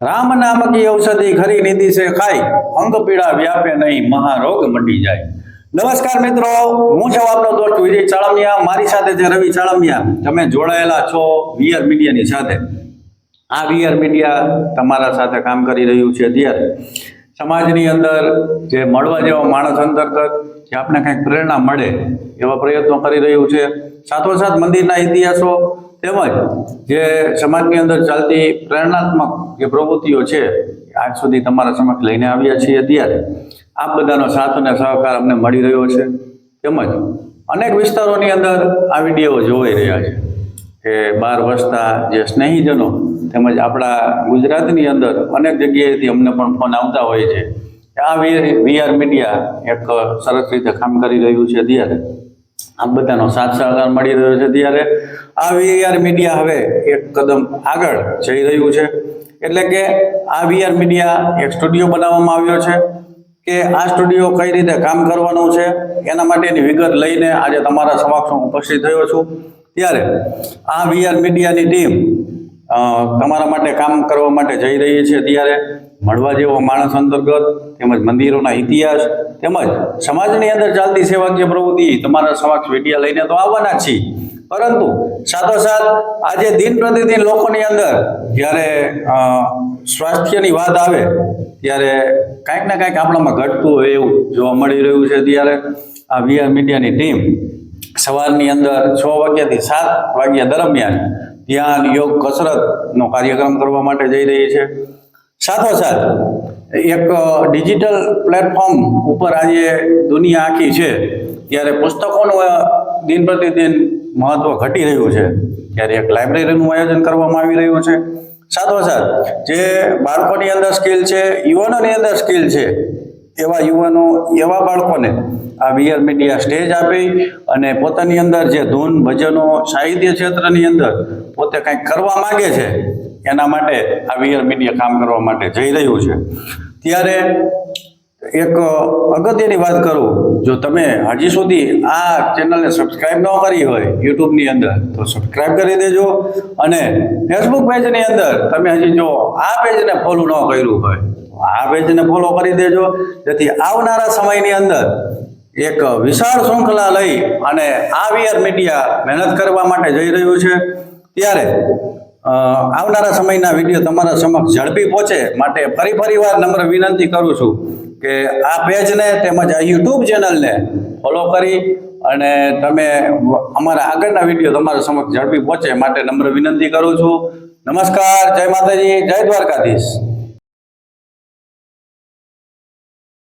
રામ નામ કી ઔષધિ ખરી નિધિ से ખાઈ અંગ પીડા વ્યાપે નહીં મહારોગ મંડી જાય। નમસ્કાર મિત્રો, હું છું આપનો દોસ્ત વિજય ચાળમિયા। મારી સાથે છે રવિ ચાળમિયા। તમે જોડાયેલા છો વીઆર મીડિયાની સાથે। આ વીઆર મીડિયા તમારા સાથે કામ કરી રહ્યું છે ત્યારે સમાજની અંદર જે મળવા જેવા માણસ અંતર્ગત જે આપણે કંઈક પ્રેરણા મળે એવા પ્રયત્નો કરી રહ્યું છે। સાથોસાથ મંદિરના ઇતિહાસો તેમજ જે સમાજની અંદર ચાલતી પ્રેરણાત્મક જે પ્રવૃત્તિઓ છે આજ સુધી તમારા સમક્ષ લઈને આવ્યા છીએ ત્યારે આ બધાનો સાથ અને સહકાર અમને મળી રહ્યો છે। તેમજ અનેક વિસ્તારોની અંદર આ વિડીયો જોવાઈ રહ્યા છે કે બહાર વસતા જે સ્નેહીજનો તેમજ આપણા ગુજરાતની અંદર અનેક જગ્યાએથી અમને પણ ફોન આવતા હોય છે કે આ વીઆર મીડિયા એક સરસ રીતે કામ કરી રહ્યું છે ત્યારે આ બધાનો સાથ સહકાર મળી રહ્યો છે ત્યારે આ વીઆર મીડિયા હવે એક કદમ આગળ જઈ રહ્યું છે। એટલે કે આ વીઆર મીડિયા એક સ્ટુડિયો બનાવવામાં આવ્યો છે કે આ સ્ટુડિયો કઈ રીતે કામ કરવાનું છે એના માટેની વિગત લઈને આજે તમારા સમક્ષ હું ઉપસ્થિત થયો છું। ત્યારે આ વીઆર મીડિયાની ટીમ તમારા માટે કામ કરવા માટે જઈ રહી છે ત્યારે મળવા જેવો માણસ અંતર્ગત તેમજ મંદિરોના ઇતિહાસ તેમજ સમાજની અંદર ચાલતી સેવાકીય પ્રવૃત્તિ તમારા સમક્ષ વિડીયો લઈને તો આવવાના જ છીએ, પરંતુ સાથોસાથ આજે દિન પ્રતિદિન લોકોની અંદર જ્યારે સ્વાસ્થ્યની વાત આવે ત્યારે કાંઈક ને કાંઈક આપણામાં ઘટતું હોય એવું જોવા મળી રહ્યું છે। ત્યારે આ વીઆર મીડિયાની ટીમ સવારની અંદર 6 વાગ્યાથી 7 વાગ્યા દરમિયાન ધ્યાન યોગ કસરતનો કાર્યક્રમ કરવા માટે જઈ રહી છે। સાથોસાથ એક ડિજિટલ પ્લેટફોર્મ ઉપર આજે દુનિયા આખી છે ત્યારે પુસ્તકોનું દિન પ્રતિદિન મહત્વ ઘટી રહ્યું છે ત્યારે એક લાઇબ્રેરીનું આયોજન કરવામાં આવી રહ્યું છે। સાથોસાથ જે બાળકોની અંદર સ્કિલ છે, યુવાનોની અંદર સ્કિલ છે, એવા યુવાનો એવા બાળકોને આ વીઆર મીડિયા સ્ટેજ આપી અને પોતાની અંદર જે ધૂન ભજનો સાહિત્ય ક્ષેત્રની અંદર પોતે કંઈક કરવા માગે છે એના માટે આ વીઆર મીડિયા કામ કરવા માટે જઈ રહ્યું છે। ત્યારે એક અગત્યની વાત કરું, જો તમે હજી સુધી આ ચેનલને સબસ્ક્રાઇબ ન કરી હોય યુટ્યુબની અંદર તો સબસ્ક્રાઇબ કરી દેજો અને ફેસબુક પેજની અંદર તમે હજી જો આ પેજને ફોલો ન કર્યું હોય આ પેજને ફોલો કરી દેજો, જેથી આવનારા સમયની અંદર એક વિશાળ શૃંખલા લઈ અને આ વીઆર મીડિયા મહેનત કરવા માટે જઈ રહ્યું છે। ત્યારે આવનારા સમયના વિડીયો તમારા સમક્ષ ઝડપી પહોંચે માટે ફરી વાર નમ્ર વિનંતી કરું છું કે આ પેજને તેમજ આ યુટ્યુબ ચેનલને ફોલો કરી અને તમે અમારા આગળના વિડીયો તમારા સમક્ષ ઝડપી પહોંચે માટે નમ્ર વિનંતી કરું છું। નમસ્કાર, જય માતાજી, જય દ્વારકાધીશ।